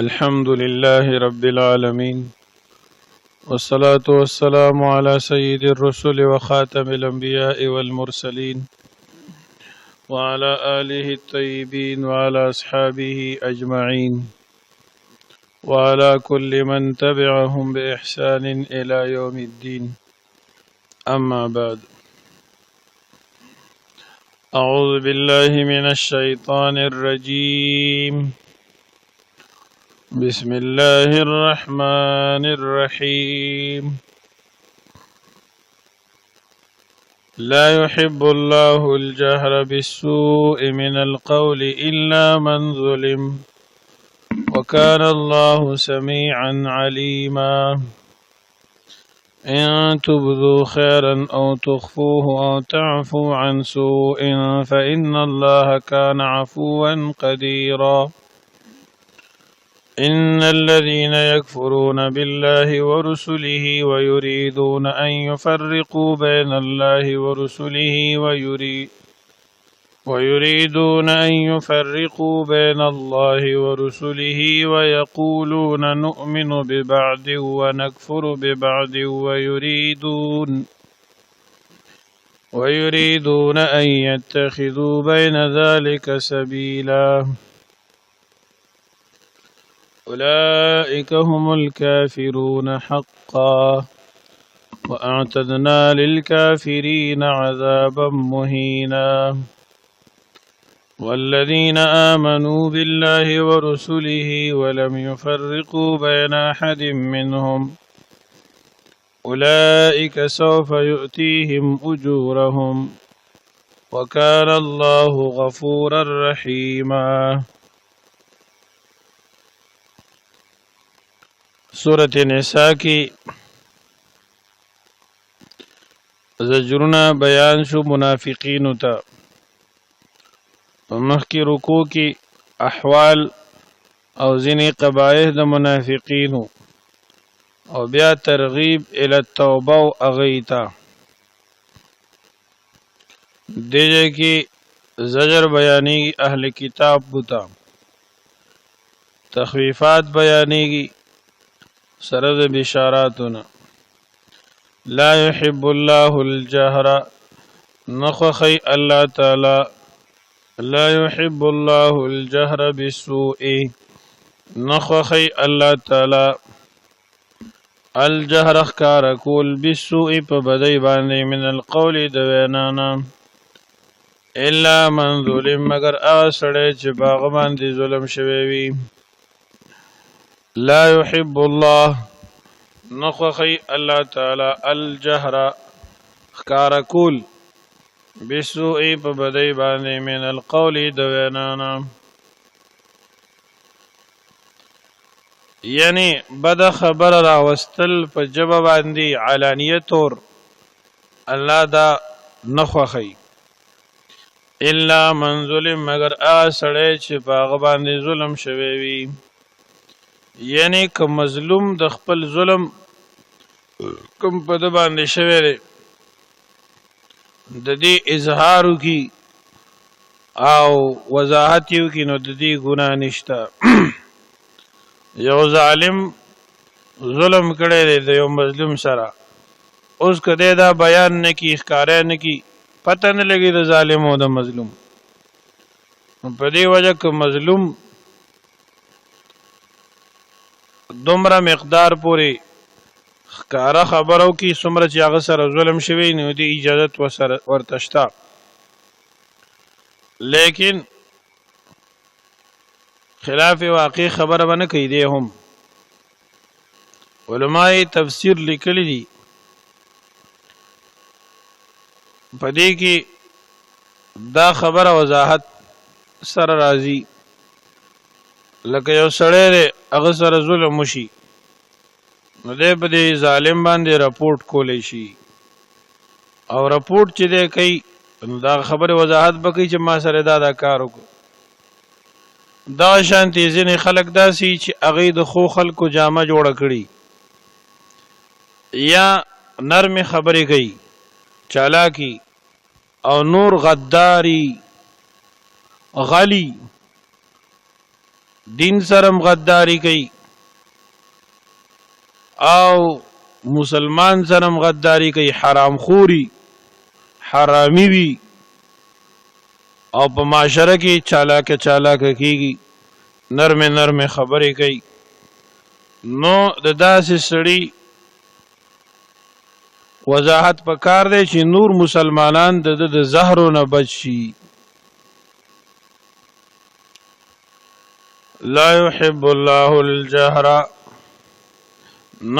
الحمد لله رب العالمين، والصلاة والسلام على سيد الرسل وخاتم الأنبياء والمرسلين، وعلى آله الطيبين وعلى أصحابه أجمعين، وعلى كل من تبعهم بإحسان إلى يوم الدين. أما بعد، أعوذ بالله من الشيطان الرجيم. بسم الله الرحمن الرحيم. لا يحب الله الجهر بالسوء من القول إلا من ظلم، وكان الله سميعا عليما. إن تبدوا خيرا أو تخفوه أو تعفوا عن سوء فإن الله كان عفوا قديرا. إن الذين يكفرون بالله ورسله ويريدون أن يفرقوا بين الله ورسله ويقولون نؤمن ببعض ونكفر ببعض ويريدون أن يتخذوا بين ذلك سبيلا. أولئك هم الكافرون حقا، وأعتدنا للكافرين عذابا مهينا. والذين آمنوا بالله ورسله ولم يفرقوا بين أحد منهم أولئك سوف يؤتيهم أجورهم، وكان الله غفورا رحيما. سورة نساء کی زجرنا بیان شو منافقین تا مخی رکوع کی احوال او ځینې قبایح د منافقینو او بیا ترغیب الی التوبه او اغیتا. دیجه کی زجر بیانی اهل کتاب بوتا، تخویفات بیانیگی سرد بشاراتنا. لا يحب الله الجهر نخخي الله تعالى لا يحب الله الجهر بالسوء نخخي الله تعالى الجهر اخکار کول بالسوء په بدی باندې من القول دوینانا الا من ظلم مگر آسڑے چه باغ باندې ظلم شویوی. لا يحب الله نخخي الله تعالى الجهر اخکار کول بالسوء په بدی باندې من القول دوینانا، یعنی بد خبر راوستل په جبه باندې علانیت اور الله دا نخخي. الا من ظلم مگر آسڑے چه باغ باندې ظلم شویوی، یعنی که مظلوم د خپل ظلم کوم په د باندې شوی دی د دې اظهارو کی او وضاحت یو کی نو د دې ګناه نشته. یو ظالم ظلم کړی دی د یو مظلوم سره، اوس کده دا بیان نه کی ښکارا نه کی پته نه لګي د ظالم او د مظلوم. په دې وجه که مظلوم دومره مقدار پوری ښکارا خبرو کی څومره چې هغه سره ظلم شوی نو دی اجازت ورته شته، لیکن خلاف واقع خبره ونه کوي. دی هم علماء تفسیر لیکلی دي په دې کې دا خبره وضاحت سره راځي. لکه یو سړی دی هغه سره ظلم وشي نو دی په دې ظالم باندې رپورټ کولی شي، او رپورټ چې دی کوي نو دا خبره وضاحت به کوي چې ما سره دا کار وکړو. دا شانتي ځینې خلک داسي چې هغوی د خو خلکو جامه جوړه کړي یا نرمې خبرې کوي، چالاکي او نور غداری غلی دین سرم غداری کوي او مسلمان سرم غداری کوي، حرام خوري، حرامي وي او په معاشره کې چالاک کیږي، نرم خبرې کوي، نو د داسې سړي وضاحت پکار دی چې نور مسلمانان د زهرو نه بچ شي. لا يحب الله الجهر،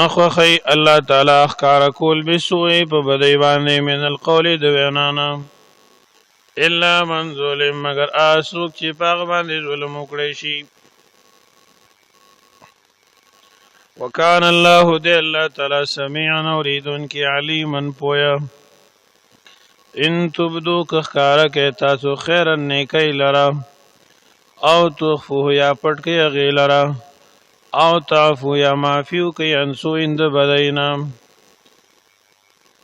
نخخی الله تعالی اخکار کول بسوء په بدی باندې من القول د وینانا الا من ظلم، مگر آسوک چې پاغ باندې ظلم وکړي شي. وکان الله دی الله تعالی سمیعا اوریدون کی علیما پویا. ان تبدو کخکارا که تاسو خیرا نیکی لرا او تخفوه یا پټ کې غی لرا او تعفو یا معفیو کې انسو اند بدینا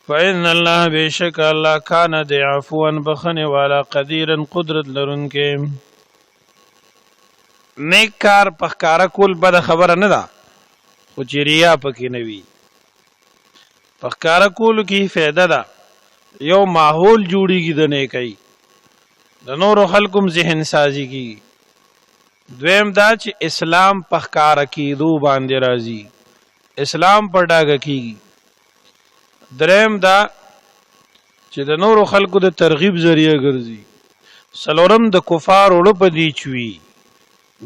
فإن الله بشک الله کان دی عفوا بخنه والا قدیرا قدرت لرون کې. نیک کار پخکارا کول بد خبره نه ده، خو چې ریا پکې نه وي. پخکارا کولو کې فایده ده، یو ماحول جوړیږي د نیکۍ، د نورو خلکو ذهن سازي کیږي. دویم دا چې اسلام پخکارا کیدو باندې راځي، اسلام پر ډاګه کیږي. دریم دا چې د نورو خلکو د ترغیب ذریعہ ګرځي. څلورم د کفار وړو په دی چوي،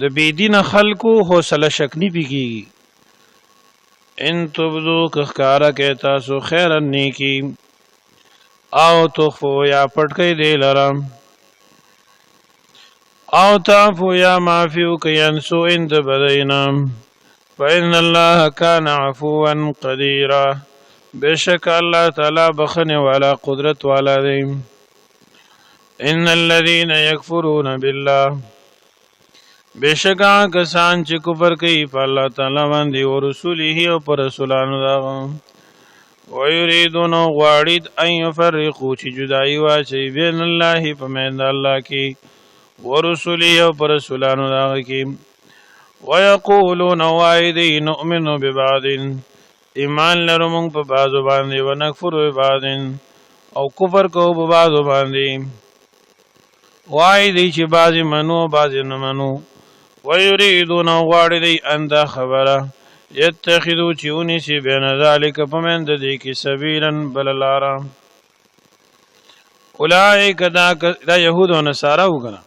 د بيدین خلکو حوصله شکنی پیږي. ان تبدو کخکارا کې تاسو خیرا نیکی او تخفو یا پټکې دی لرم او تعفو یا معفیو که ینسو اند بدینا فإن الله کان عفوا قدیرا، بشک اللہ تعالی بخنے والا قدرت والا دی. ان الذین یکفرون بالله، بشک کسان چې کفر کوي په الله تعالی باندې او رسوله او پر رسولانو دا ويريدون غواړي ان يفرقوا چې جدای واچي بین الله په مین الله کې ورسوله او پر رسولانو دا کې. ويقولون وایدی نؤمن ببعض، ایمان لرو موږ په بعضو باندې، ونکفر ببعض او کفر کو په بعضو باندې. وایدی چې بعضی منو بعضی نه منو. ويريدون غواړي دی ان دا خبره یتخذو چیونی سی بین ذالک پمند دی کی سبیلا بللارا. اولائک دا یهود و نصارا وکنا،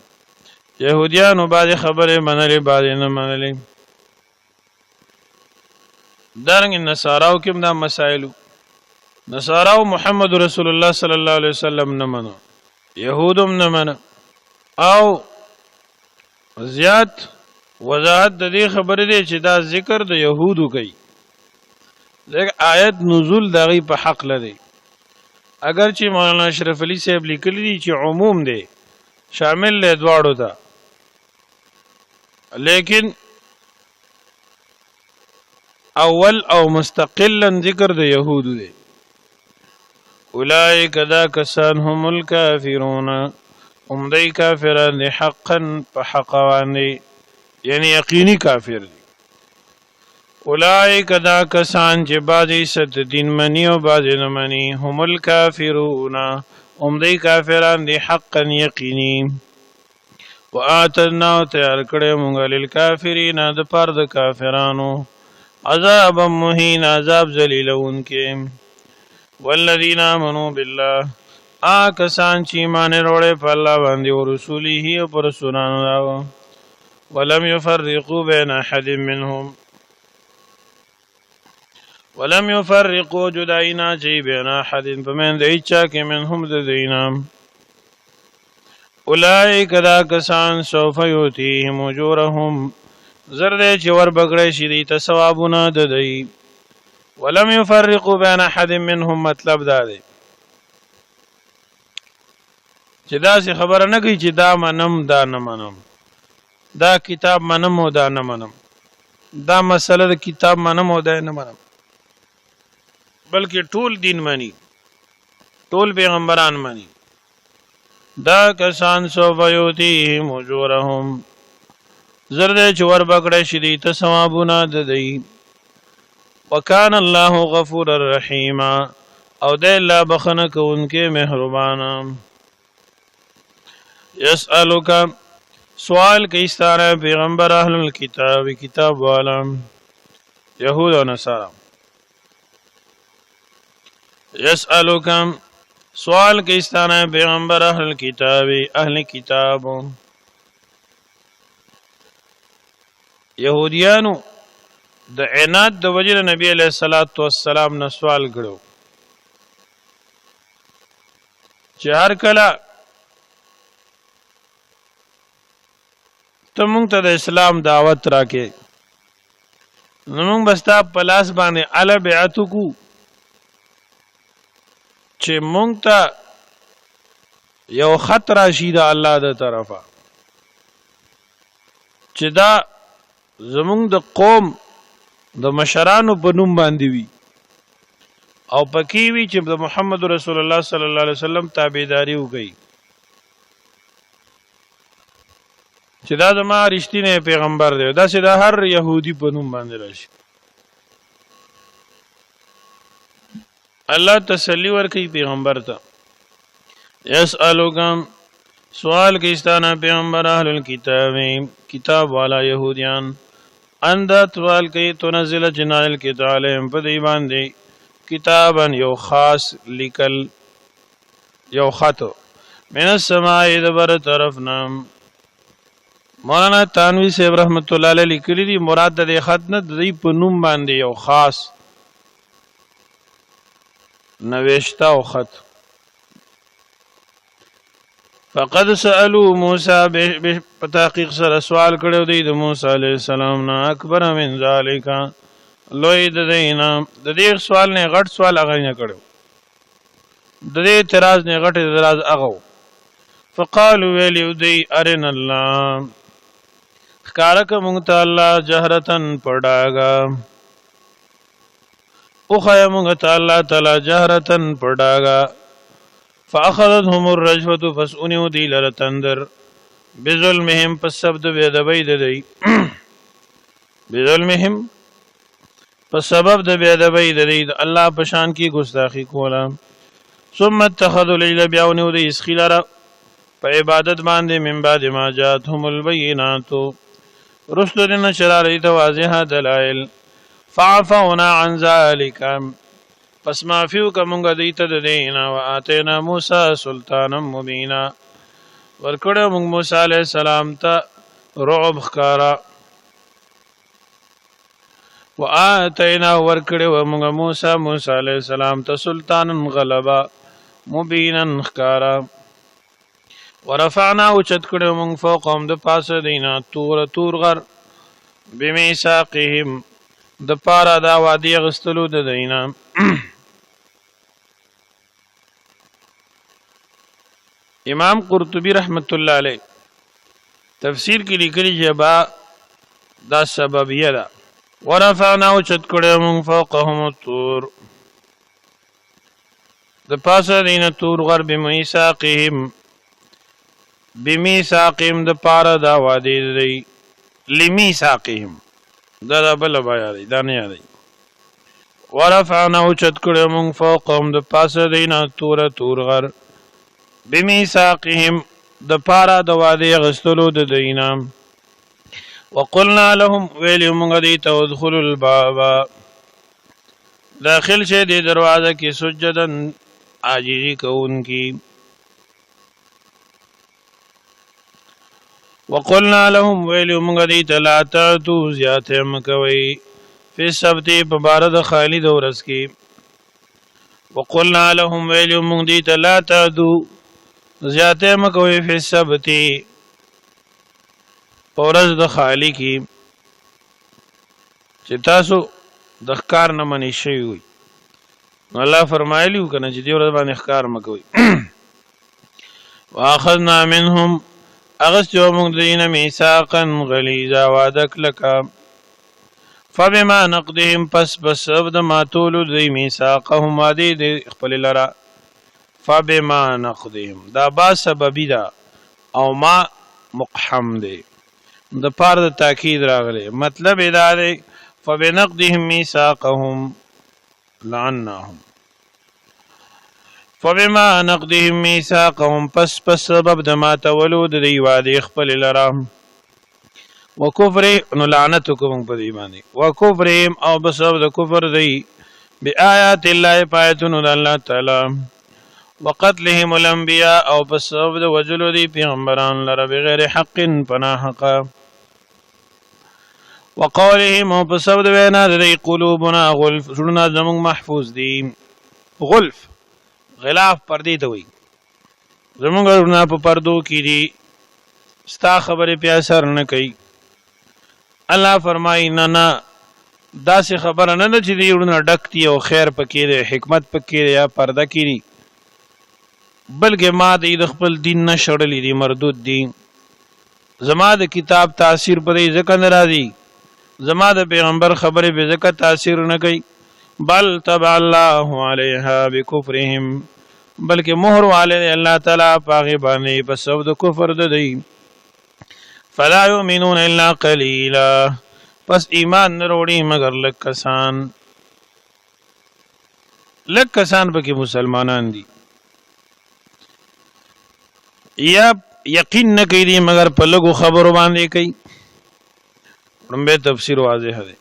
یهودیانو بعضی خبره منلی بعضی نه منلی. دارنګ نصاراو کم دا مسائلو، نصاراو محمد رسول الله صلی الله علیه وسلم نه منو، یهودم نه منو. او زیات وضاحت د دې خبرې دی چې دا ذکر د یهودو کوي، ځکه آیت نزول دغه په حق لري. اگر چې مولانا اشرف علي صاحب لیکلی دي چې عموم دی، شامل له دواړو ته، لیکن اول او مستقلا ذکر د یهودو دی. اولئک دا کسان هم الکافرون، هم دی کافران دی حقا په حق باندې، یعنی یقینی کافر دی. اولئک دا کسان چې بعضی ست دین منی او بعضی نه منی، هم الکافرون، هم دی کافران دی حقا یقینی. وآتنا تیار کړی مونږ للکافرین د پاره د کافرانو عذاب مهین، عذاب ذلیلونکې. والذین آمنوا بالله، کسان چې ایمان وروړي په الله باندې او رسوله او پر رسولانو راو، ولم يفرقوا بين احد منهم، ولم يفرقوا جدائنا چی بین احد پمن دیچا کې منهم د دینام. اولئک دا کسان سوف یؤتیهم اجورهم، زرد چې ور بغړې شي دي ته ثوابونه د دی. ولم يفرقوا بين احد منهم مطلب دا دی چې دا څه خبره نه کوي چې دا منم دا نه منم، دا کتاب منم او دا نه منم، دا مسله د کتاب منم او دا نه منم، بلکې ټول دین مني، ټول پیغمبران مني. دا کسان سوف یؤتیهم اجورهم، زر دې چې ور بکړی شي دوی ته ثوابونه د دوی وکان الله غفور الرحیم او د الله بخنه کوونکې مهربانا یسألک سوال کوي ستاره پیغمبر اهل الكتاب کتاب والا یهود او نصارا یسألک سوال کوي ستاره پیغمبر اهل الكتاب اهل کتاب يهوديانو د عناد د وجه نبی علیہ الصلوۃ والسلام نه سوال کړو چې هر کله ته مونږ ته د اسلام دعوت راکې نو مونږ بستا پلاس باندې ال بیعت کو چې مونږ ته یو خط راشي د الله د طرفه چې دا زمونږ د قوم د مشرانو په نوم باندې وي او پکې وي چې د محمد رسول الله صلی الله علیه وسلم تابعداري وکړي چې دا زما رښتینی پیغمبر دی دا چې د هر يهودي په نوم باندې راشي الله تسلی ورکړي پیغمبر ته یسألکم سوال کوي ستانه پیغمبر اهل الكتاب کتاب والا يهوديان اندا سوال کوي تنزل جنال الكتاب عليهم په دی باندې کتابا یو خاص لیکل یو خط من السماء دبر طرفنا مولانا تانوی صاحب رحمت الله علیه لیکلی دی مراد د خط نه د په نوم باندې یو خاص نوشتا او خط فقد سألوا موسى بتحقیق سره سوال کړو دی د موسی علیه السلام نه اکبر من ذالک لوی د دینا د دې سوال نه غټ سوال هغه نه کړو د دې اعتراض نه غټ اعتراض هغه فقالوا ویلو دی ارنا الله خکارک مونږ ته الله جهرتن پډاګا او خیا مونږ ته الله تعالی جهرتن پډاګا فاخذتهم الرجفه فسئنوا دي لرتندر بظلمهم فسبد بيدبي ددي بظلمهم فسبب د بيدبي ددي الله پشان کی گستاخی کولا ثم اتخذوا العجل بيونوا دي اسخلرا په عبادت باندې من بعد ما جاءتهم البينات رسلنا شراريت واضحه دلائل فعفونا عن ذلك پس معفیو کا مونږ دیت د دینا و اتینا موسی سلطانا مبینا ورکړه مونږ موسی علیہ السلام ته رعب خکارا و اتینا ورکړه مونږ موسی علیہ السلام ته سلطانا غلبا مبینا خکارا ورفعنا وچت کړه مونږ فوقهم د پاسه دینا تور غر بمیثاقهم د پارا دا وادي غستلو د دینا امام قرطبی رحمت الله علیه تفسیر کې لیکلي چې با دا سببیه ده ورفعنا وچت کړه مونږ فوقهم الطور د پاسه دینا تور غر بمیثاقهم د پارا دا وادي دی لمیثاقهم دا بل بیا دی دا نه یادی ورفعنا وچت کړه مونږ فوقهم د پاسه دینا تور غر بمیثاقهم د پارا د وادي غستلو د دینا وقلنا لهم ویلی مونږ دی ته ادخلوا الباب داخل شه دی دروازه کې سجدن عاجزی کوونکی وقلنا لهم ویلی مونږ دی ته لا تعتوا زیاته مکوي فی السبت په بار د خالد ورس کې وقلنا لهم ویلی مونږ دی ته لا تعتوا زیاته مکوي فی السبت پورز د خالی کی چې تاسو د ښکار نه منی شوی وي الله فرمایلی کنه چې دی ورځ باندې ښکار مکوي واخذنا منهم اغسطو مونږ دینه میثاقا غلیظا وعده کلکه فبما نقضهم پس د ماتولو دی میثاقهم وعده د خپل لره فبما نقضهم دا با سببی دا او ما مقحم دی د پاره د تاکید راغلی. مطلب دا دی فبنقضهم میثاقهم لعناهم، فبما نقضهم میثاقهم پس سبب د ماتولو د دوی وعدې خپل لره، وکفر نو لعنت کوم په دی باندې، وکفرهم او بسبب د کفر دی بآیات الله پایتونو د الله تعالی، وقتلهم الانبیاء او بسبب د وجلو دی پیغمبران لره بغیر حق پناحق، وقولهم او بسبب د وینا دی قلوبنا غلف زړونه زموږ محفوظ دي. غلف غلاف پردې ته وي، زموږ زړونه په پردو کې دي، ستا خبرې په اثر نه کوي. الله فرمایي نه داسې خبره نه ده چې دې زړونه ډک دي او خیر پکې دی، حکمت پکې دی یا پرده کې دي، بلکې ما د خپل دین نه شړلې دي، مردود دي. زما د کتاب تاثیر په دې ځکه نه راځي، زما د پیغمبر خبرې به ځکه تاثیر نه کوي. بل طبع الله علیها بکفرهم، بلکې مهر والے الله تعالی پاغي باندې په سبب د کفر د دی. فلا یؤمنون الا قلیلا، پس ایمان نه وروړي مگر لږ کسان. لږ کسان پکې مسلمانان دي، یا یقین نه کوي مگر په لږو خبرو باندې کوي. رمبه تفسیر واضح دی.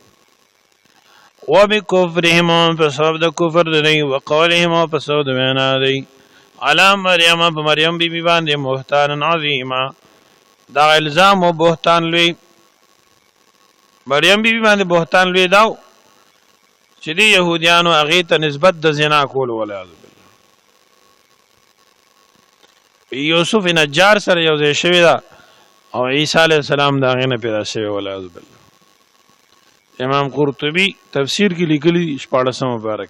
وبکفرهم په سبب د کفر دی، وقولهم په سبب د وینا دی علی مریم په مریم بیبي باندې بهتان عظیما، دا الزام او بهتان لوی مریم بیبي باندې بهتان لوی داو چې دی يهوديانو هغه ته نسبت د زنا کول ولعاذ بالله. یوسف نجار سره یو ځای شوی دا او عیسی علیه السلام دا غنه پیدا شوی ولعاذ بالله. امام قرطبی تفسیر کې لیکلی 14 مبارک.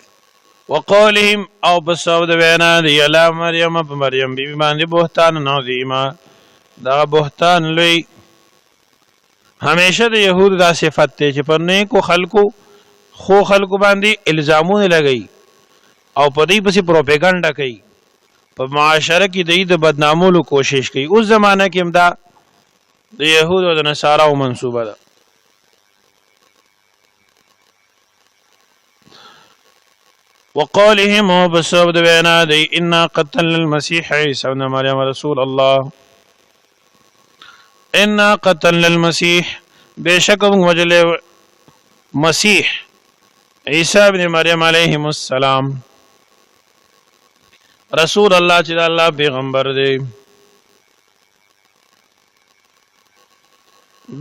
وقولهم او بسبب د وینا دی علی مریم په مریم بیبي باندې بهتان عظیما، دا بهتان لوی. همیشه د يهود دا صفت ته چې پر نیکو خلکو خو خلکو باندې الزامونه لګي او په دې پسې پروپاګاندا کوي، په معاشره کې د بدنامولو کوشش کوي. اوس زمانہ کې هم دا د يهود او د نصاراو منسوبه ده. وقولهم وبسبب د وینا دی انا قتلنا المسيح عيسى ابن مريم رسول الله، انا قتلنا المسيح بشک وجل مسیح عیسی ابن مریم علیه السلام رسول الله چې الله پیغمبر دی.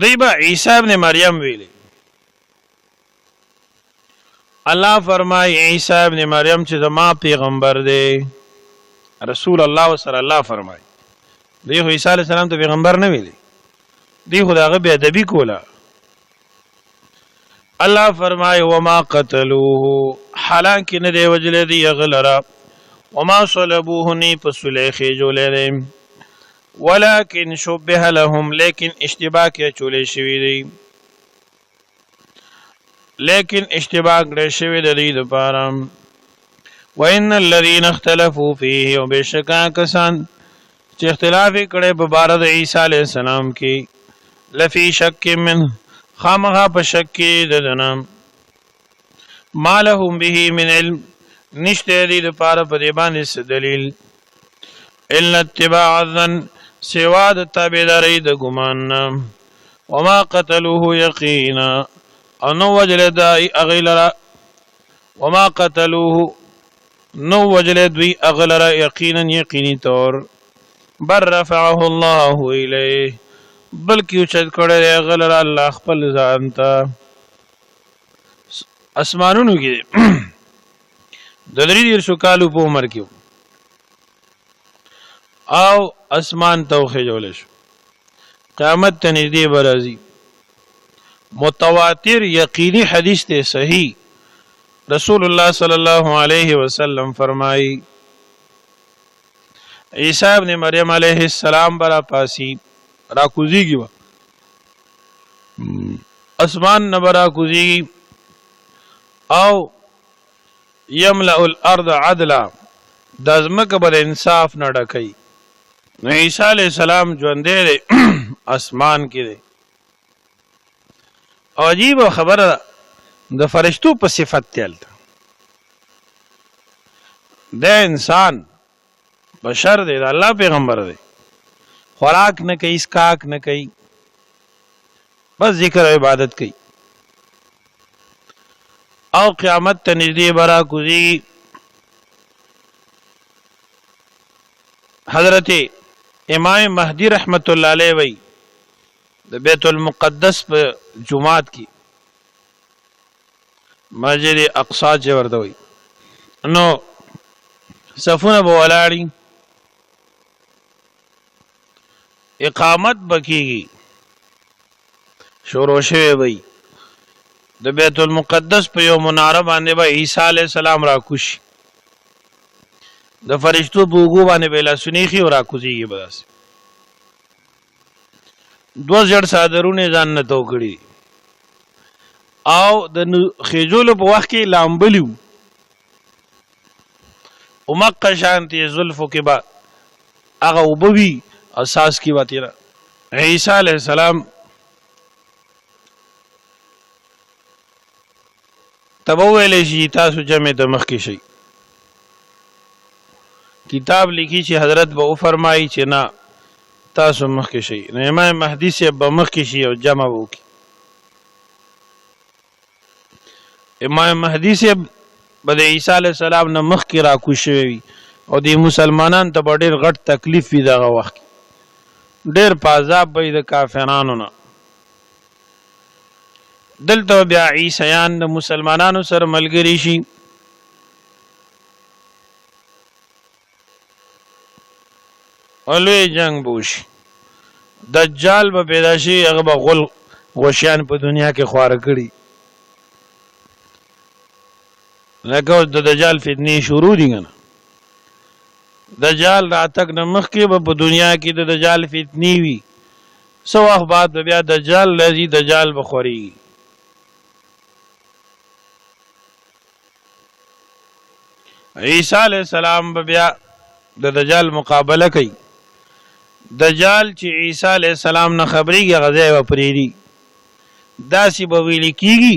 دی با عیسی ابن مریم ویلی. الله فرمای عیسی ابن مریم چې زما پیغمبر دی، رسول الله صلی الله فرمای. دی خو عیسی علیه السلام ته پیغمبر نه ویلی، دی خداغه بے ادبی کولا. الله فرمای وما قتلوه، حالانکه نه دی وجل دی غلرا، وما صلبوه نی پسلیخی جولې، ولكن شبه لهم، لیکن اشتباه کې چولې شوی دی، لیکن اشتباه کړی شوی د دې لپاره. وان الذين اختلفوا فيه، وبشکا کسان چې اختلاف کړي په بار د عیسی علیه السلام کې، لفی شک من خامخا په شک کې ددنه، ما لهم به من علم، نشته دې لپاره په دې باندې دلیل، الا اتباع الظن، سوا د تابعداري د ګمان نه. وما قتلوه یقینا، او نو وجل دای اغیلرا، وما قتلوه نو وجل دوی اغلرا یقینا یقینی طور، بر رفعه الله الیه، بلکې اوچت کړی دی غلره الله خپل ځان ته. اسمانونو کې د 3 کالو په عمر کې او اسمان ته وخېجولی شو، قیامت ته نږدې به راځي. متواتر یقینی حدیث ته صحیح رسول الله صلی الله علیه وسلم فرمایي عیسی ابن مریم علیه السلام برا پاسی را کوزیږي، اسمان نه برا کوزیږي او یملأ الارض عدلا، د ځمکه بل انصاف نه ډکوي. نو عیسی علیه السلام ژوندی دی، اسمان کې دی، او عجیب خبره د فرشتو په صفت تلته د انسان بشر دی د الله پیغمبر دی خوراک نه کوي اسکاک نه کوي بس ذکر او عبادت کوي او قیامت ته نږدې برا کوزي حضرت امام مهدی رحمت الله علیه وی د بیت المقدس په جمعات کې مسجد اقصا چې ورته وي نو صفونه به ولاړی اقامت بکیږي شروع شوی وي د بیت المقدس په یو مناره باندې به عیسی علی السلام راکوش د فرشتو په وګو باندې به لاسونیخي او راکوزیږي بس دو زړ صادرونه ځان نه توکړي او د خېجول په وخت کې لامبلیو او مکه شانتي زلفو کې با هغه وبوي اساس کی واتیرا عیسی علیہ السلام تبویل شي تاسو جمع د مخ کې شي کتاب لیکي چې حضرت به فرمایي چې نه تاسو مخ کې شي نه امام مهدی سے به مخ کې شي او جمع وکي امام مهدی سے بده عیسی علیہ السلام نه مخ کې را کوشوي او د مسلمانانو ته ډېر غټ تکلیف وي دغه وخت ډېر پازاب به د کافرانو نه دلته بیا عیسیان د مسلمانانو سره ملګری شي اولوی جنگ بوشي دجال به پیدا شي هغه به غوشیان په دنیا کې خوار کړي لکه د دجال فتنې شروع دي کنه دجال راتک نه مخکې به په دنیا کې د دجال فتنې وي سو وخت بعد بیا دجال لذي دجال بخوري عیسی علیہ السلام بیا د دجال مقابله کوي دجال چې عیسی علیہ السلام نه خبرېږي غځای و پریری داسې به ویل کېږي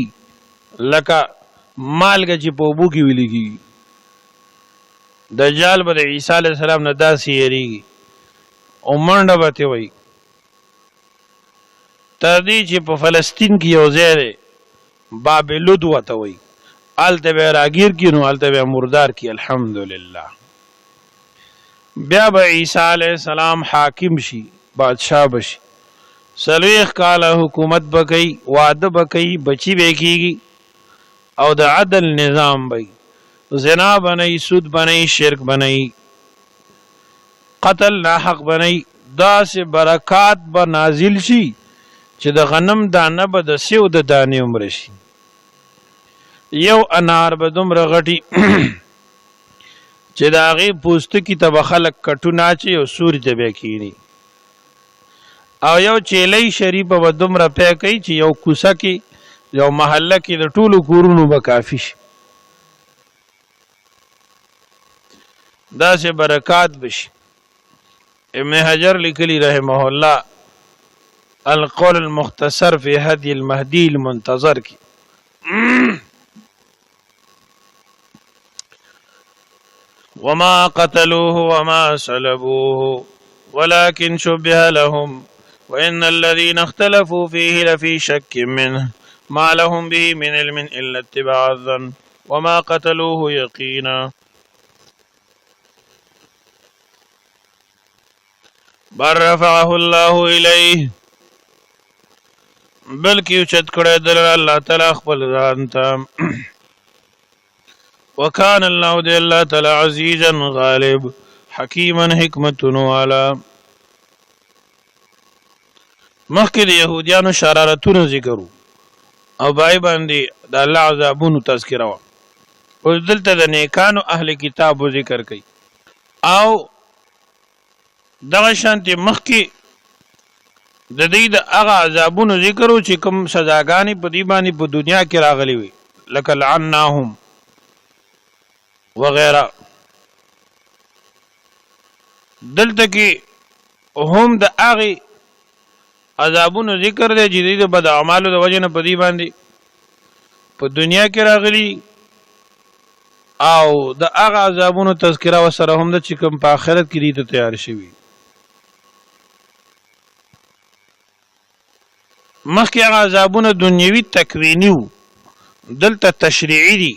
لکه مالګه چې په اوبو کې ویل کېږي دجال به د عیسی علیہ السلام نه داسې یریږي او منډه به ته وایي تر دې چې په فلسطین کې یو ځای دی باب لد ورته وایي هلته به راګیر کړي نو هلته به مردار کړي الحمدلله بیا به عیسی علیہ السلام حاکم شي بادشاہ بشي 40 کاله حکومت بکئی وعده بکئی بچی بیکیږي او د عدل نظام بی زنا بنئی سود بنئی شرک بنئی قتل ناحق بنئی دا سے برکات به نازل شي چې د غنم دانه به د سیو د دانې عمر شي یو انار به دومره غټي چې د هغې پوستکي ته به خلک کټونه اچي او سوري ته بیا کښېني او یو چیلۍ شریفه به دومره پی کوي چې یو کوڅه کې یو محله کې د ټولو کورونو به کافي شي داسې برکات بشي ابن حجر لیکلی رحمه الله القول المختصر فی هدی المهدی المنتظر کی وما قتلوه وما صلبوه ولكن شبه لهم وإن الذين اختلفوا فيه لفي شك منه ما لهم به من علم إلا اتباع الظن وما قتلوه يقينا بل رفعه الله إليه بلکې اوچت کړی د الله تعالی خپل ځان ته وکان الله دی الله تعالی عزیزا غالب حکیما حکمت والا مخکې د یهودیانو شرارتونه ذکرو او بای باندې د الله عذابونو تذکره و اوس دلته د نیکانو اهل کتابو ذکر کوي او دغه شانتي مخکې د دې د هغه عذابونو ذکر چې کوم سزاګانې په دې باندې په دنیا کې راغلي وي لکه لعناهم وغیرہ دلته کې هم د هغه عذابونو ذکر دی چې د بد اعمالو د وجه نه په دې باندې په دنیا کې راغلي او د هغه عذابونو تذکره وسره هم د چې کوم په آخرت کې دي ته تیار شوي مخکې هغه عذابونه دنیوي تکویني وو دلته تشریعي دي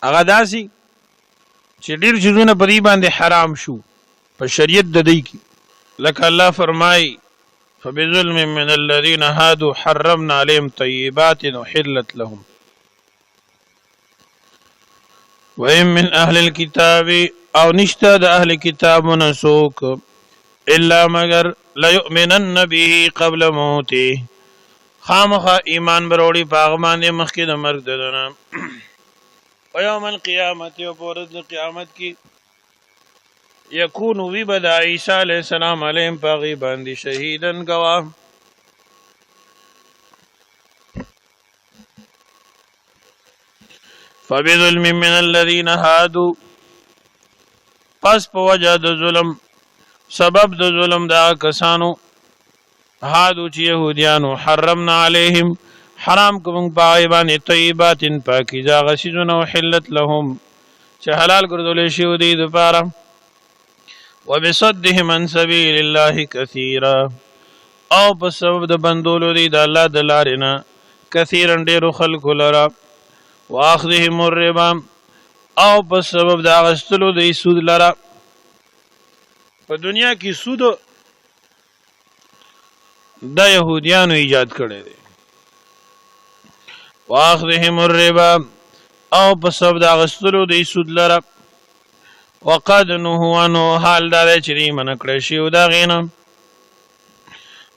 هغه داسې چې ډېر چیزونه په دې باندې حرام شو په شریعت د دوی کې لکه الله فرمایي فبظلم من الذين هادوا حرمنا عليهم طيبات أحلت لهم وإن من أهل الكتاب أو نشتا د أهل كتاب نسوك إلا مگر ليؤمنن به قبل موته خامخا ایمان بروړي پاغمان مخکې د مرګ ددنه او یوم القیامت او پورز قیامت کی یکون وی بد عیسی علیہ السلام علیهم پاغي باندې شهیدن گواه فبظلم من الذين هادوا پس په وجه د ظلم سبب د ظلم دا کسانو هادو چې يهوديانو حرمنا عليهم حرام کوم پای باندې طيبات پاکیزه غشيزونه حلت لهم چې حلال ګرځول شي ودي د پاره وبصدهم عن سبيل الله كثيرا او په سبب د بندولو دي د الله د لارې نه کثیرا ډیرو خلکو لرا واخذهم الربا او په سبب د اغستلو د سود لرا په دنیا کې سود د يهوديانو ایجاد کړی دی واخذهم الربا او په سبب د اغستلو د سود لرا وقد نهوا عنه حال دا چې من کړی شی دا غینه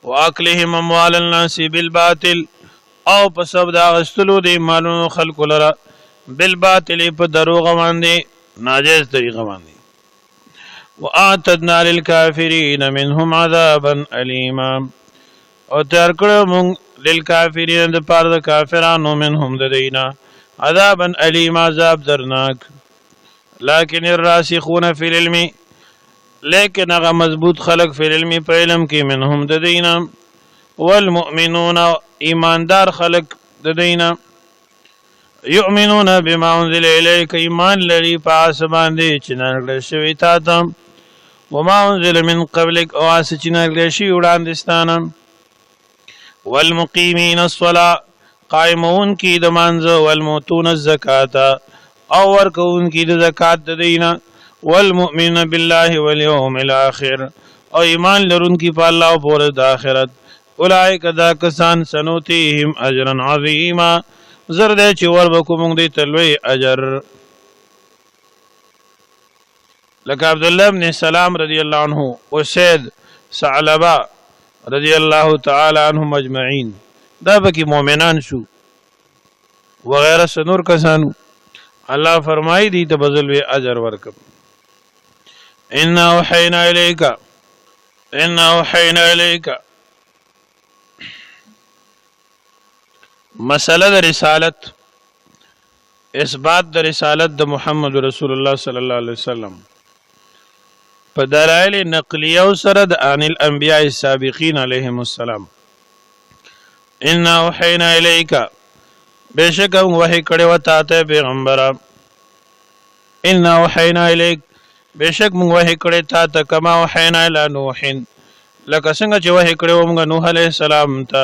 واکلهم اموال الناس بالباطل او په سبب د اغستلو د مالونو خلق لرا بالباطل په دروغ باندې ناجیز طریقه باندې واعتدنا للكافرين منهم عذابا اليما او تیار کړو موږ للكافرين د پاره د کافرانو منهم د دینا عذابا اليما عذاب درناک لكن الراسخون في العلم لیکن هغه مضبوط خلق فی العلم په علم کې منهم د دینا والمؤمنون ایماندار خلق د دینا یؤمنون بما انزل الیک ایمان لري په اسمان دي چې نازل شوی تا ته وما انزل من قبلک او اس چې نازل شوی وړاندستانه والمقیمین الصلاة قائمون کی د مانځه والموتون الزکات او ورکون کی د زکات د دینا والمؤمن بالله واليوم الاخر او ایمان لرون کی په الله او پر د آخرت اولئک ذا کسان سنوتیهم اجرا عظیما زر دې چې ور وکوم دې تلوي اجر لکه عبد الله بن سلام رضی الله عنه او سید ثعلبه رضی الله تعالی عنهم اجمعین دا بکی مؤمنان شو وغیرہ سنور کسانو الله فرمایي دي ته بذل اجر ورکم ان اوحینا الیک مسله د رسالت اثبات د رسالت د محمد رسول الله صلی الله علیه وسلم په دلایل نقلیه سره د ان الانبیاء السابقین علیهم السلام ان اوحینا الیک بشک وحی کړه وتا ته پیغمبر ان اوحینا الیک بشک موږ وحی کړه تا ته کما وحینا الی نوح لکه څنګه چې وحی کړه موږ نوح علیہ السلام ته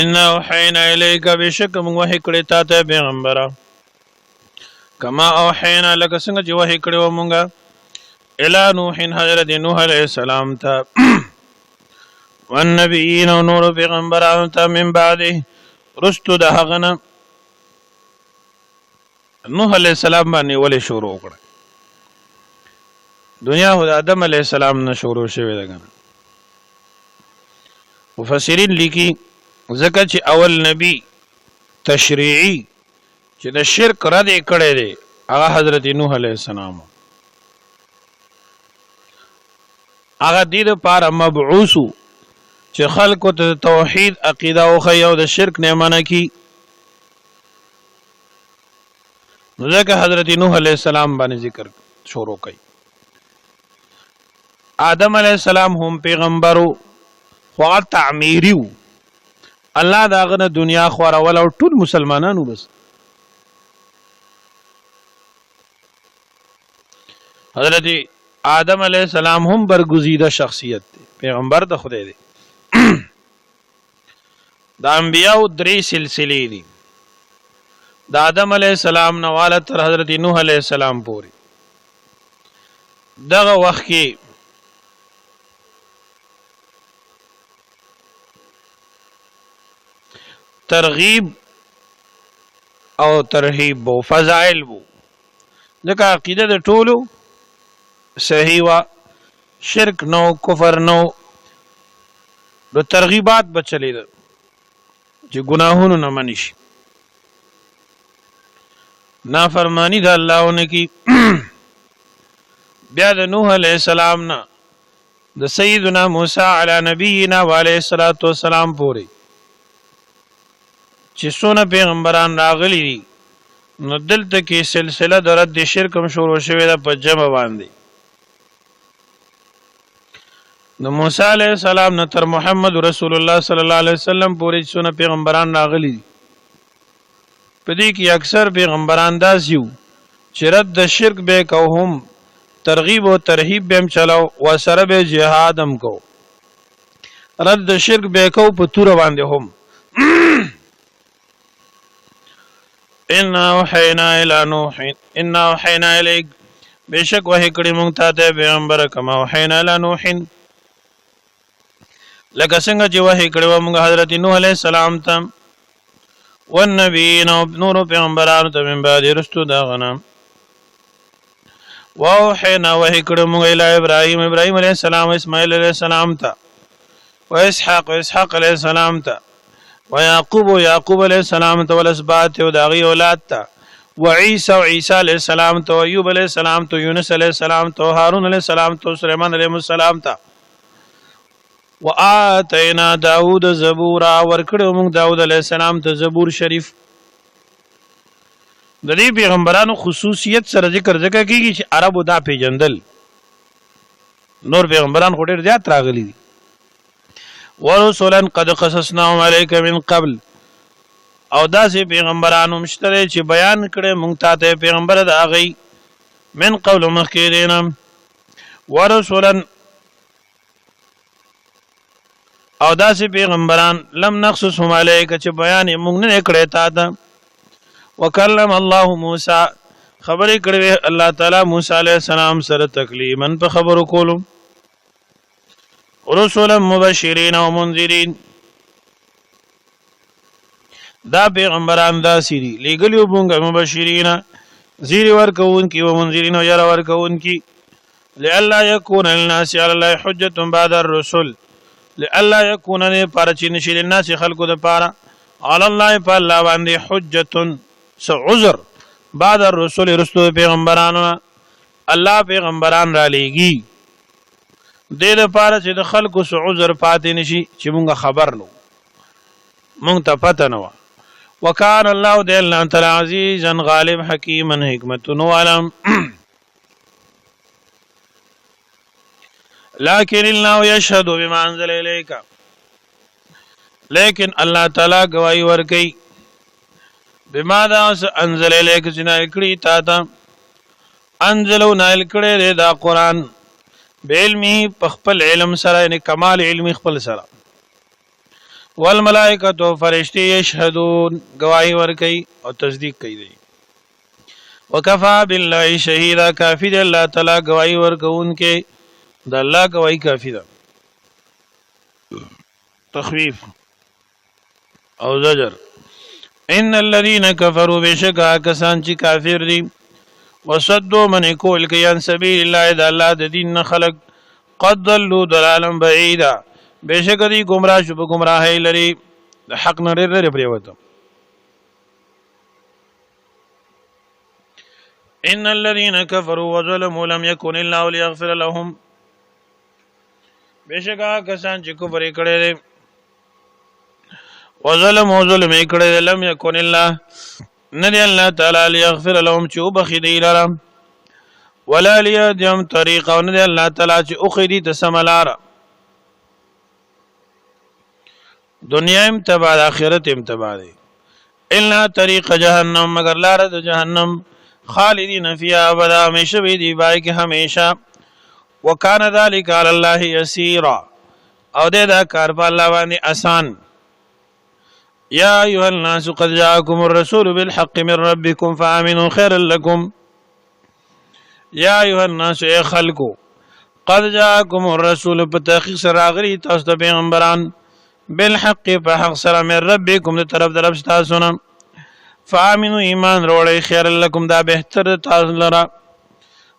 ان اوحینا الیک بشک موږ وحی کړه تا ته پیغمبر کما اوحینا لکه څنګه چې وحی کړه موږ الی نوح حضرت نوح علیہ السلام ته والنبیین و نور پیغمبرانو ته من بعده رستو د هغنه نوح علیہ السلام باندې ولې شروع کړ دنیا خو د آدم علیہ السلام نه شروع شوې ده کنه مفسرین لیکي ځکه چې اول نبی تشریعي چې د شرک رد کړي دي هغه حضرت نوح علیہ السلام هغه دې لپاره مبعوث چې خلکو ته توحید عقیده او خیو د شرک نه منع کی نو ځکه حضرت نوح علیہ السلام باندې ذکر شروع کړي آدم علیہ السلام هم پیغمبرو خو تعمیری و الله دا غنه دنیا خورول او ټول مسلمانانو بس. حضرت آدم علیہ السلام هم برگزیده شخصیت دی، پیغمبر د خدای دی. د انبیاء درې سلسلې دي، د آدم علیہ السلام نه والا تر حضرت نوح علیہ السلام پورې. دغه وخت کې ترغیب او ترهیب او فضائل وو، ځکه عقیده د ټولو صحیح وا، شرک نو، کفر نو، د ترغیبات بچلې ده چې ګناهونو نه منی شي، نافرمانی د اللهونه کی. بیا د نوح علیہ السلام نه د سیدنا موسی علی نبینا و علیہ الصلوۃ والسلام پورې چې څونه پیغمبران راغلي دي، نو دلته کې سلسله د رد شرک هم شروع شوې ده په جمع باندې. د موسی علیہ السلام نه تر محمد رسول الله صلی الله علیه وسلم پورې څونه پیغمبران راغلي دي، په دې کې اکثر پیغمبران داسې وو چې رد د شرک به کو، هم ترغیب او ترهیب به هم چلاو، و سره به جهاد هم کو. رد د شرک به کو په تور باندې هم. ان اوحینا الی نوح ان اوحینا الیک، بشک وحی کړي مونږ ته پیغمبر کما اوحینا الی نوح، لکه څنګه چې وحی کړي مونږ حضرت نوح علیہ السلام ته، والنبیین او نور پیغمبرانو ته من بعد رستو دا غنا. واوحینا وحی کړي مونږ الی ابراهیم، ابراهیم علیہ السلام، اسماعیل علیہ السلام ته، و اسحاق علیہ السلام ته، و یعقوب علیہ السلام ته، والاسباط او داغي اولاد ته، و عیسی علیہ السلام ته، و ایوب علیہ السلام ته، یونس علیہ السلام ته، هارون علیہ السلام ته، سلیمان علیہ السلام ته. و آتینا داود زبورا، ورکړو موږ داود علیہ السلام ته زبور شریف. د دې پیغمبرانو خصوصیت سره ذکر کیږي چې عربو دا پیجندل، نور پیغمبران خو ډیر زیات راغلي دي. ورسولا قد قصصناهم عليك من قبل، او داسې پیغمبرانو مشته چې بیان کړي مونږ ته پیغمبر د هغه من قبل مخکې دینم. ورسولا او داسې پیغمبران لم نقصصهم عليك چې بیان مونږ نه کړی تا ته. وکلم الله موسی، خبرې کړې الله تعالی موسی علیہ السلام سره تکلیما په خبرو کولو. رسولا مبشرین و منذرین، دا پیغمبران دا سری لګلیو مونږه مبشرین، زیر ورکون کی، و منذرین و ير ورکون کی. لئلا یکون للناس علی الله حجة بعد الرسل، لئلا یکون پارچ نشی للناس خلقو د پارا علی الله په الله باندې حجة عذر بعد الرسل، رسول پیغمبرانو الله پیغمبران را لېږي دې لپاره چې د خلکو سو عذر پاتې نشي چې مونږه خبر نو، مونږ ته پته نه و. وکان الله دې الله تعالی عزیزا غالب حکیما حکمت نو علم. لكن الله يشهد بما انزل اليك، لیکن الله تعالی گواہی ورکي بما دا انزل اليك چې نه کړی تا ته، انزلو نازل کړی دا قران بعلمه پخپل علم سره، یعنی کمال علم خپل سره. والملائکه فرشتي یشهدون گواہی ورکي او تصدیق کوي دي. وکفا بالله شهیدا، کافی دی الله تعالی گواہی ورکون کې، د الله گواہی کافی ده. تخویف او زجر. ان الذين كفروا بشکا کسان چې کافر دي، وصدوا من کول کی عن سبیل الله، د الله د دین خلق، قد ضلوا ضلالا بعیدا، بشک دی گمراه شو په گمراهی لري، د حق نه لري پریوته. ان الذين كفروا وظلموا لم يكن الله ليغفر لهم، بشکا کسان چې کفر کړي دي وظلموا ظلم کړي، لم يكن الله ندی الله تعالی ليغفر لهم چې وبخدي لرم، ولا ليهديهم طريقا، ندی الله تعالی چې اخدي تسملار. دنیا هم تبا ده آخرت هم تبا ده الا طریق جهنم مگر لار د جهنم خالدین فیها ابدا ہمیشہ بھی دی بائی کہ ہمیشہ وکان ذلک علی اللہ یسیرا او دے دا کار په الله باندې آسان یا ایها الناس قد جاءكم الرسول بالحق من ربكم فآمنوا خيرا لكم یا ایها الناس ای خلقو قد جاءكم الرسول بتحقیق سراغلی تاسو ته پیغمبران بالحق فحق سره من ربكم د طرف درب تاسو نه فآمنوا ایمان روړی خیر لکم دا بهتر تاسو لرا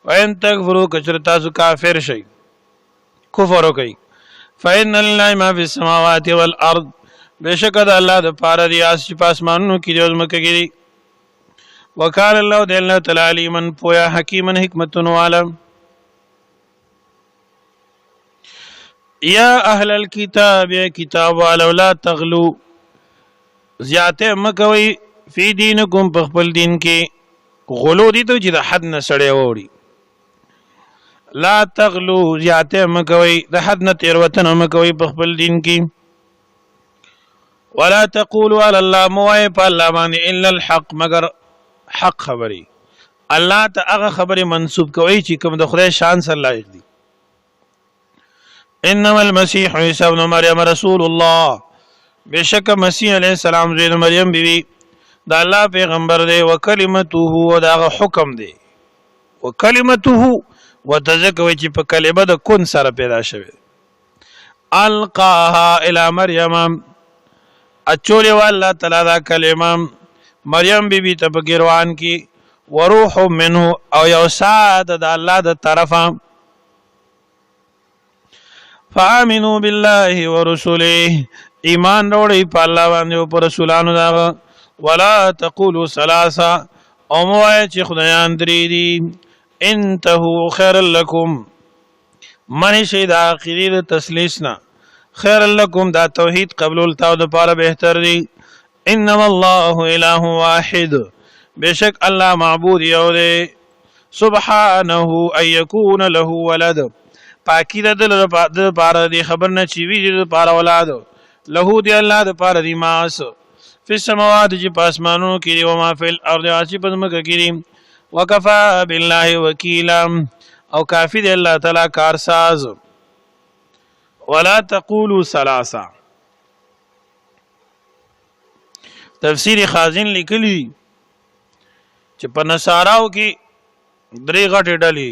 وان تکفروا کچر تاسو کافر شي کفر وکي فإن لله ما في السماوات والأرض بشک د الله د پاره دی اس په اسمانونو کې د مکه کې وکال الله د الله تعالی علیمن پویا حکیمن حکمتون عالم یا اهل الكتاب یا کتاب ولو لا تغلو زیاته مکوي فی دینکم په خپل دین کې غلو دي ته چې د حد نه سړی ووري لا تغلو زیاته مکوي د حد نه تیروتنه مکوي په خپل دین کې ولا تقولوا على الله موای په الله باندې الا الحق مگر حق خبري الله ته هغه خبره منسوب کوي چې کوم د خدای شان سره لایق دي انما المسيح عيسى ابن مريم رسول الله بشک مسیح علیہ السلام زوی مریم بیبی دا الله پیغمبر دی وکلمته او دا حکم دی وکلمته وتذکوي چې په کلمه د کون سره پیدا شوی القاها الى مریم اچولی والله تعالی دا کلمه مریم بیبی ته په ګروان کې وروح منه او یو ساعت د الله د طرفه فآمنوا بالله ورسوله ایمان وروړي په الله باندې او په رسولانو دا ولا تقولوا ثلاثه او موای چې خدایان درې دي انتهوا خير لكم من شي د اخري د تسلیسنا خیر لکم دا توحید قبل التاو د پاره بهتر دی انما الله اله واحد بشک الله معبود یو دی سبحانه ان یکون له ولد پاکی د پاره دی خبر نه چی وی د پاره اولاد له دی الله د پاره دی ماس فی السماوات چې پاسمانونو کې او ما فی الارض چې پزمکه کې وکفا بالله وکیلا او کافی دی الله تعالی کارساز ولا تقولوا ثلاثه تفسیر خازن لیکلی چې په نصاراو کې درې غټې ډلې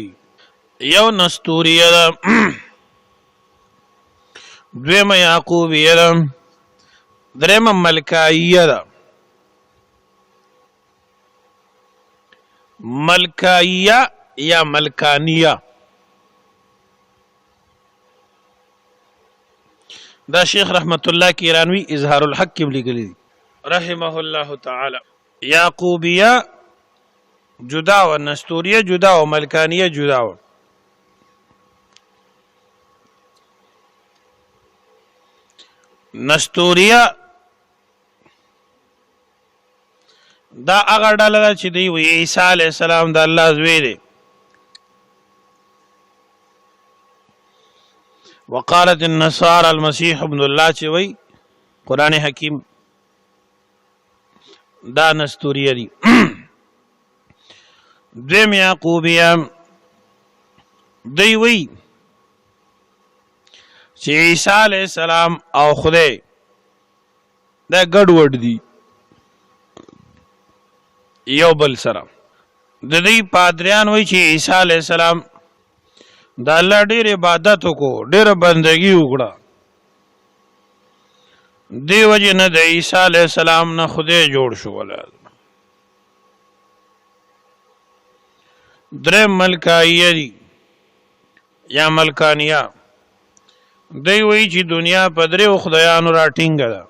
یو نستوریه ده دویمه یعقوبیه ده دریمه ملکاییه ده ملکاییه یا ملکانیه دا شیخ رحمت الله کی ایرانوی اظهار الحق کې لیکلی رحمه الله تعالی یعقوبیه جدا و نستوریه جدا و ملکانیه جدا و نستوریه دا هغه ډله چې دی وی عیسی علی السلام د الله زوی دی وقالت النصارى المسيح ابن الله چې وی قران حکیم دا نستوریه دی دویم یعقوبیه دی وی چې عیسی علیہ السلام او خدای دا ګډوډ دی یو بل سره د دې پادریان وی چې عیسی علیہ السلام دا الله ډېر عبادت وکړو ډېر بندگی وکړه دی وجه نه د عیسی علیہ السلام نه خدای جوړ شو ولادت درې ملکایه دی یا ملکانیه دی وی چې دنیا په درې خدایانو راټینګه ده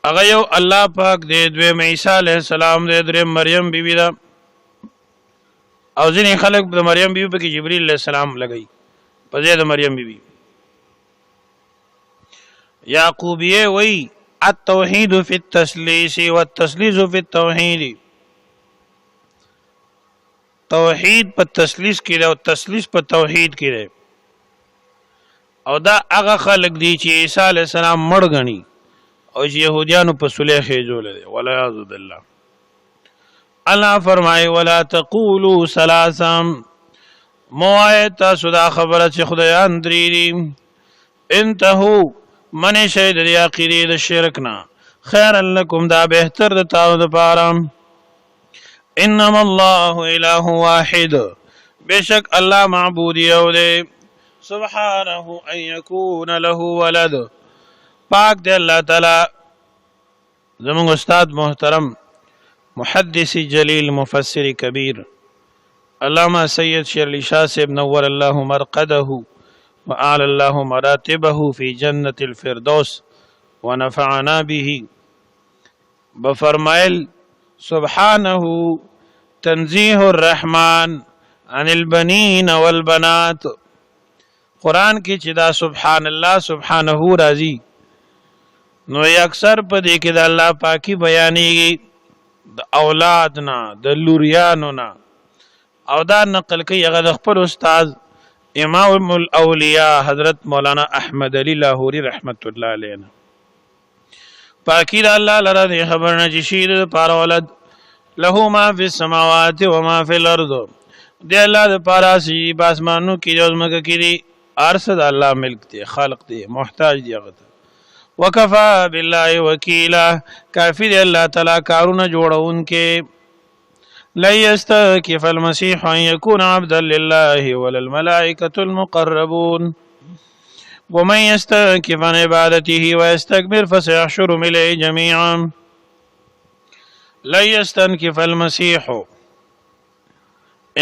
هغه یو الله پاک دی دویم عیسی علیہ السلام دی دریم مریم بیبی ده او ځینې خلک د مریم بیبي په کې جبرئیل علیہ السلام لګی په ځای د مریم بیبي یعقوبیه وی التوحید فی التسلیث والتسلیث فی التوحید توحید په تسلیث کې او تسلیث په توحید کې او دا هغه خلق دي چې عیسی علی السلام مړ غني او چې يهوديانو په صلح خېجول دي ولا یعذ بالله. الله فرمای ولا تقولوا ثلاثا موایت سودا خبره چې خدایان درې دي انتهو من شهد دی عقیده د شرک نه خیر لکم دا بهتر د تاسو لپاره. انما الله اله واحد بشک الله معبود یو دی سبحانه ان يكون له ولد پاک دی الله تعالی. زمون استاد محترم محدث جلیل مفسر کبیر علامہ سید شیر علی شاہ صاحب نور الله مرقده وأعلى الله مراتبه في جنة الفردوس ونفعنا به بفرمائل سبحانه تنزيه الرحمن عن البنين والبنات. قرآن کی چدا سبحان الله سبحانه راضی نو اکثر په دې کې د الله پاکي بیانېږي د اولاد نه د لوریانو نه او دا نقل کوي هغه د خپل استاد امام الاولیاء حضرت مولانا احمد علی لاہوری رحمت الله علیه. پاکی د الله لره دی خبر نه چې شیر پار ولد له ما فی السماوات و ما فی الارض دی الله د پارا سی باسمانو کې جو زمکه کې دی ارشد الله ملک دی خالق دی محتاج دی هغه وکفا بالله وکیلا کافی دی الله تعالی کارونه جوړون لا يستكف المسيح أن يكون عبدا لله ولا الملائكة المقربون ومن يستكف عن عبادته ويستكبر فسيحشرهم إليه جميعا. لا يستنكف المسيح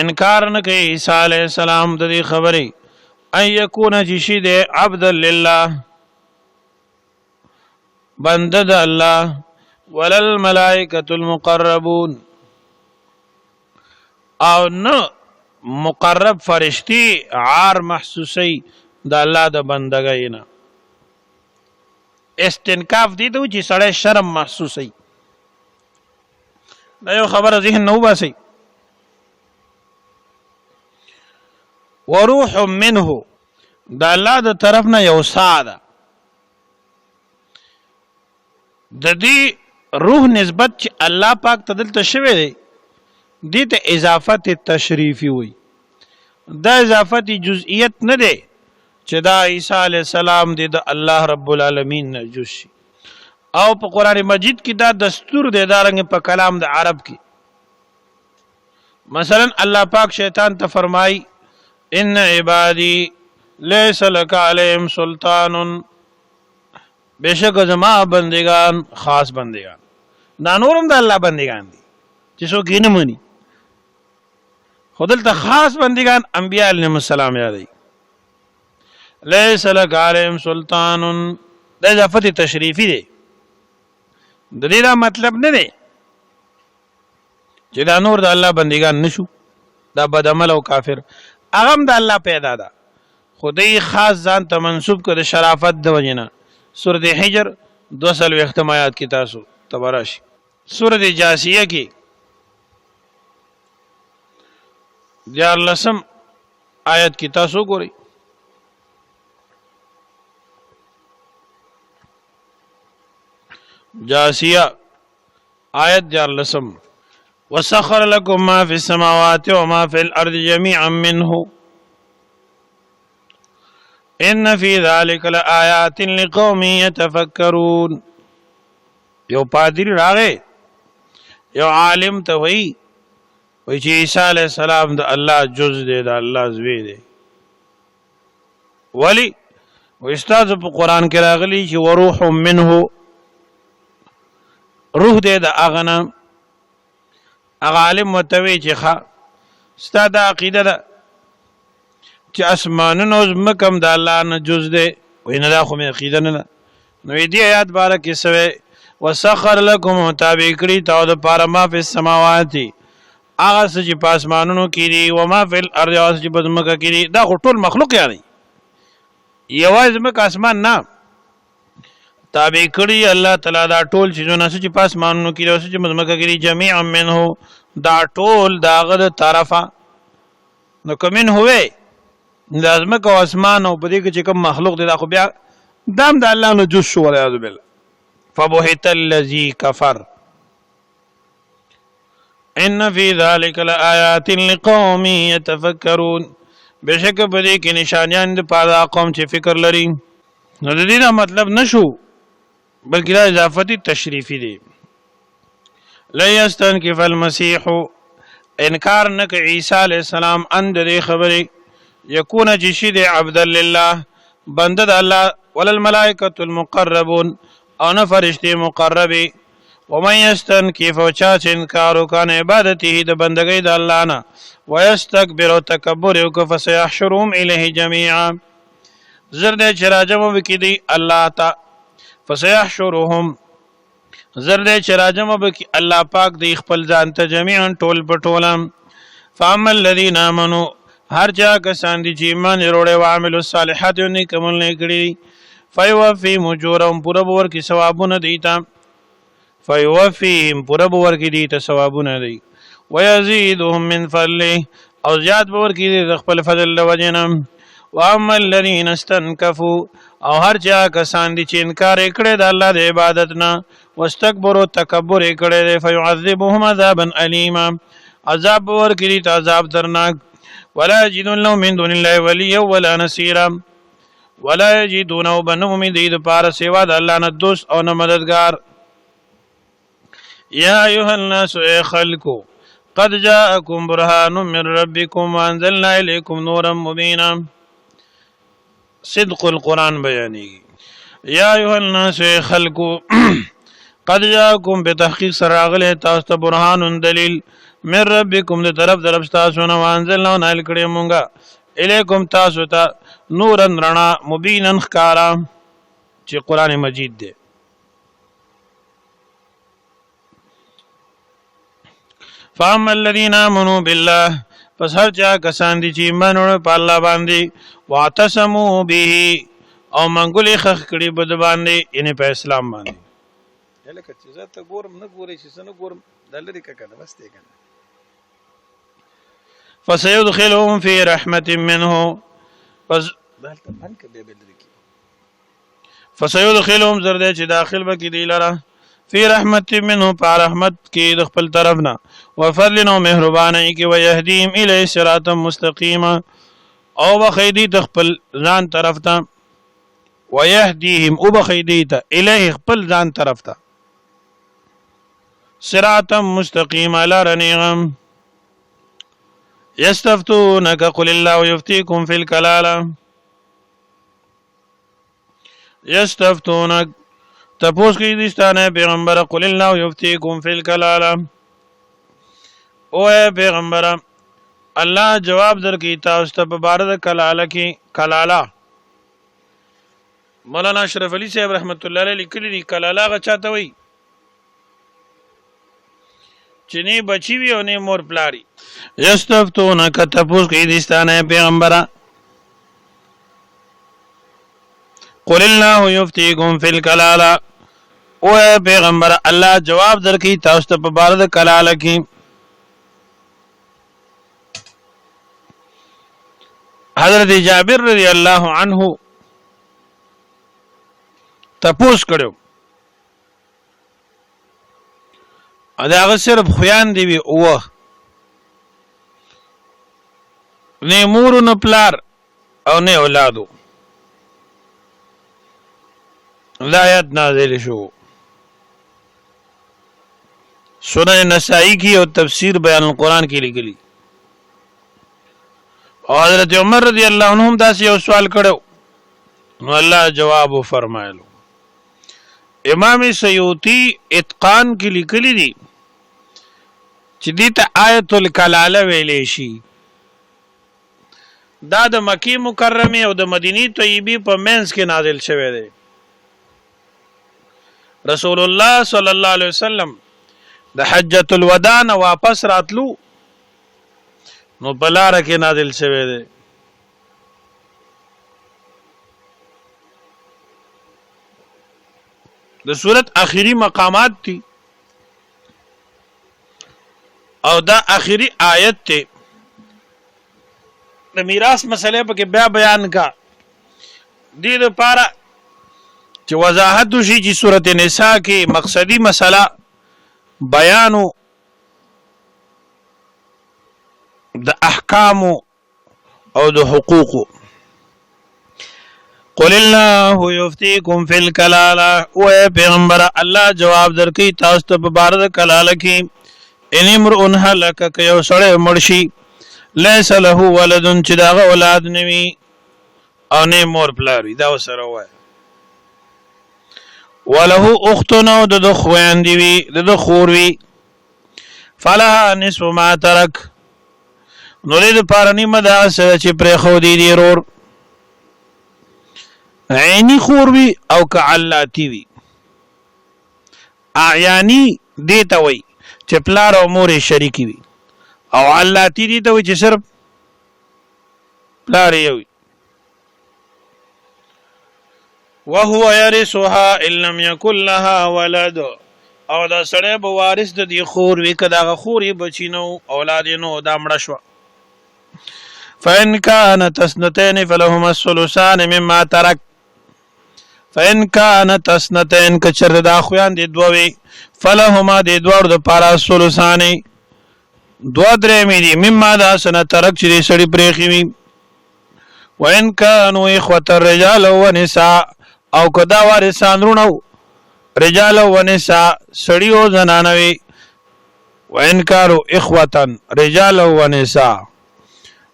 انکار نہ کہ عیسیٰ علیہ السلام د دې خبرې ان يكون جشید عبدا لله بنده د الله ولا الملائكة المقربون او نه مقرب فرشتي عار محسوسی د الله د بندګۍ نه. استنکاف دي ته چې سړی شرم محسوسی. دا یو خبره ذهن نه وباسي. وروح منه د الله د طرف نه یو ساده د دې روح نسبت چې الله پاک ته دلته شوی دی دې ته اضافت تشریفی وي. دا اضافت جزئیت نه دی چې دا عیسی علیہ السلام دی د الله رب العالمین نه جز شي او په قران مجید کې دا دستور دی دا رنګ په کلام د عرب کې. مثلا الله پاک شیطان ته فرمای ان عبادی لیس لک علیهم سلطان بشک زما بندگان خاص بندگان دا نورم د الله بندگان دي چې څوک یې نه مني خودل ته خاص بندگان انبیاء علیهم السلام یادي. لیس لک علیهم سلطان دا اضافت تشریفی دی. د دې دا مطلب نه دی چې دا نور د الله بندگان نشو دا بد عمل او کافر اغم د الله پیدا ده خدای خاص ځان ته منسوب کړي شرافت د وجنه. سورۃ حجر 200 آیات کې تاسو تبارش. سورۃ جاسیہ کې 14 آیت کی تاسو ګورئ. جاسیہ آیت 14 وسخر لكم ما في السماوات وما في الارض جميعا منه ان في ذلك لآيات لقوم يتفكرون. یو پادری راغی یو عالم ته وی چې عیسی علیہ السلام د الله جز دی د الله زوی دی. ولی و استاد په قران کې راغلی چې وروح منه روح دی د اغنا اغه عالم متوي چې ښا استاد عقیده ده چې اسمانونو زمکم د الله نه جز دی وینه دا خو مې عقیده نه. نو دې آیات بارک سوي وسخر لكم تابع کړی تاسو د پاره ما فی السماوات هغه چې په اسمانونو کې دي او ما فی الارض هغه چې په ځمکه کې دي دا ټول مخلوق یعنی یوازې ځمکه اسمان نه تابع کړی الله تعالی دا ټول چیزونه چې په اسمانونو کې دي او چې په ځمکه کې دي جميعا منه دا ټول داغه طرفه نو کومن هوې د ازمکه او اسمان او په دې کې چې کوم مخلوق دی دا خو بیا دام د الله نه جز شو والعیاذ بالله. فبهت الذي كفر ان في ذلك لآيات لقوم يتفكرون. بشک په دې کې نشانیان د پاره قوم چې فکر لري. نو د دې مطلب نشو بلکې دا اضافتی تشریفی دی. لا يستنكف المسيح انکار نک عیسی علیہ السلام اند دې خبره یکون جشید عبد لله بنده د الله ولل ملائکه المقربون او نه فرشتي مقربي ومن يستنكف وچا انکار وکړ عبادته د بندګۍ د الله نه ويستكبر وتكبر فسيحشرهم اليه جميعا زرد چراجم وکړي الله تا فسيحشرهم زرد چراجم وکړي الله پاک د خپل ځان ته جميعا ټول پټولم. فاما الذين امنوا هر چا کسان دي چې ایمان وروړي او عملو صالحات یې کومل نه کړی فیوفیهم اجورهم پوره ور کی ثوابونه دیتا فیوفیهم پوره ور کی دیتا ثوابونه دی ويزيدهم من فضله او زیات ور کی د خپل فضل لوجنم. واما الذين استنكفوا او هر چا کسان دي چې انکار کړي د الله د عبادت نه واستكبروا تکبر کړي فيعذبهم عذابا اليما عذاب ور کی د عذاب درناک. ولا يجدون لهم من دون الله وليا ولا نصيرا ولا يجدون وبنهم دید پار سوا د الله نه دوست او نه مددگار. يا ايها الناس اي خلقوا قد جاءكم برهان من ربكم وانزلنا اليكم نورا مبينا. صدق القرآن بیانی. يا ايها الناس اي خلقوا قد جاءكم بتحقیق سراغله تاسو برهان دلیل من ربکم د طرف درب تاسو نه وانزلنا نال کړي مونږه الیکم تاسو ته نورن رڼا مبینا خکارا چې قران مجید دی. فاما الذين امنوا بالله پس هر چا کسان دي چې ایمان ورو په الله باندې واعتصموا به او منګولې خخ کړي بد باندې یعنی په اسلام باندې لکه چې زه ته ګورم نه ګورې چې څنګه ګورم دلته کنه بس ته کنه فسيدخلهم في رحمة منه فسيدخلهم زرده چې داخل بکی دی لره فی رحمت منه پا رحمت کی د خپل طرفنا وفضل او مهربانی کی ويهديهم الی صراطا مستقیما او بخیدی تخپل ځان طرف ته ويهديهم او بخیدی ته الی خپل ځان طرف ته صراطا مستقیما لرنیغم. يستفتونك قل الله يفتيكم في الكلالة. يستفتونك تپوس کی دستانه پیغمبر قل الله يفتيكم في الكلالة او اے پیغمبر الله جواب در کی تاسو ته په بار د کلاله کی کلاله. مولانا اشرف علي صاحب رحمت الله علیه لیکلی دی کلاله غا چاته وای چې نه بچی وی او نه مور پلاری. یستفتونک تپوس کی دستانه پیغمبره قل الله یفتیکم فی الکلاله او پیغمبر الله جواب درکې تاسو ته په بار د کلاله کې. حضرت جابر رضی الله عنه تپوس کړو ادا صرف خویان دی وی او نه مور نه پلار او نه اولادو. آیات نازل شو سنن نسائی کی اور تفسیر بیان القرآن کی لکلی. اور حضرت عمر رضی اللہ عنہم دا سے یو سوال کړو نو الله جواب فرمایلو. امام سیوطی اتقان کی لکلی دی چې دیتا آیت الکلاله ویلې شي. دا د مکی مکرمه او د مدینی طیبی په منځ کې نازل شوی دی. رسول الله صلی الله علیه وسلم د حجۃ الوداع نه واپس راتلو نو بلاره کې نازل شوی دی. د صورت اخیری مقامات دي او دا اخیری آیت ته د میراث مسلې په کې بیا بیان کا دې لپاره چې وضاحت وشي چې سورته نساء کې مقصدی مسله بیان د احکام او د حقوق. قل الله یفتیکم فی الکلاله، او پیغمبر الله جواب درکې تاسو ته په بار د کلاله کې ان امرؤ هلک ک یو سړی مرشي لیس له ولد چې دا اولاد نوي او نه مور پلار دا وسره وای وله اخت نو د خويندې وي د خور وي فلها نصف ما ترک نو له پارنی مدا سره چې پرې خو دی رور عینی خور وي او کعلاتی وي اعیانی دیتا وي چې پلار او مور شریکی وي او علاتی دیتا وي چې صرف پلار یې وي. وهو يرثها ان لم يكن لها ولد، او دا سړی به وارث د دې خور وي که دغه خور یې بچی نو اولاد یې نو دا مړه شوه. فإن كانت اثنتين فلهما الثلثان مما ترك، فإن كانت اثنتين کچر دا خویان دي دوه فلهما دي دوار د پارا الثلثان دو درې مې دي مما دا سنه ترک چې سړی پرېخي وي. وإن كانوا إخوة الرجال ونساء، او کدا وارثان رونو رجال ونساء سړی او زنانه وي. وإن كانوا إخوة رجال ونساء،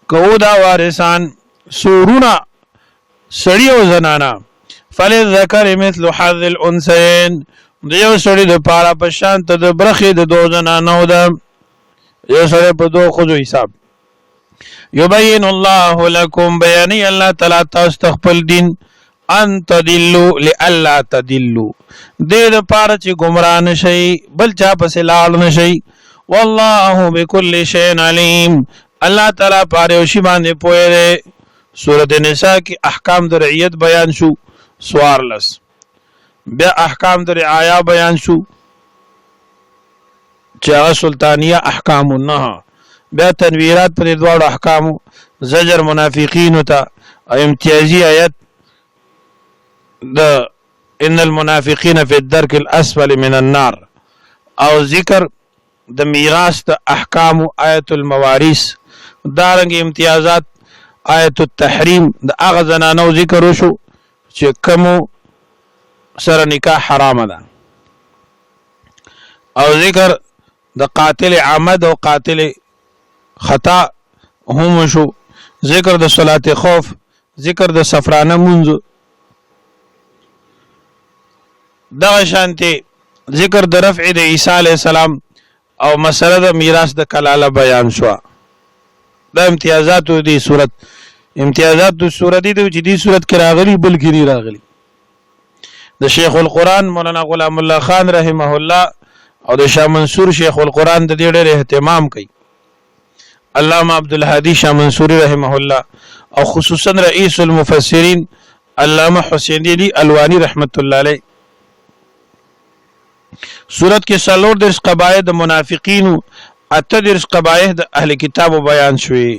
کو دا وارثان سورونا سړی او زنانه فللذکر مثل حظ الانثيين، دیو سړی د پاره په شان ته د برخې د دو زنانو ده یو سړی په دو خو حساب. یبین الله لكم، بیان الله تعالی تاسو خپل دین ان تدلوا لالا تدلوا، دې د پاره چې گمراه نشئ بل چا پسې لاړ نشئ. والله بكل شيء عليم، الله تعالی پاره او شی باندې پوهه ده. سورۃ النساء کې احکام د رعیت بیان شو سوارلس، بیا احکام د رعایا بیان شو چې هغه سلطانیه احکام نه، بیا تنویرات پر دوړ احکام، زجر منافقین ته امتیازی آیت د ان المنافقین فی الدرک الاسفل من النار، او ذکر د میراث د احکام آیت الموارث، دارنګ امتیازات آیت التحریم د هغه زنانو ذکر وشو چې کوم سره نکاح حرام ده، او ذکر د قاتل عمد او قاتل خطا هم شو، ذکر د صلات خوف، ذکر د سفرانه منځ، دغه شانتي ذکر د رفع د عیسی علی السلام او مسله د میراث د کلاله بیان شو. دا امتیازات دي صورت، امتیازات د صورت دي چې دي صورت کې راغلي بلکې نه راغلي. د شیخ القرآن مولانا غلام الله خان رحمه الله او د شاه منصور شیخ القرآن د دې ډېر اهتمام کوي. علامه عبدالهادي شاه منصوري رحمه الله او خصوصا رئیس المفسرین علامه حسین علی الوانی رحمت الله علیه. سورت کې 4 قبایح د منافقین او 8 قبایح د اهل کتاب بیان شوي.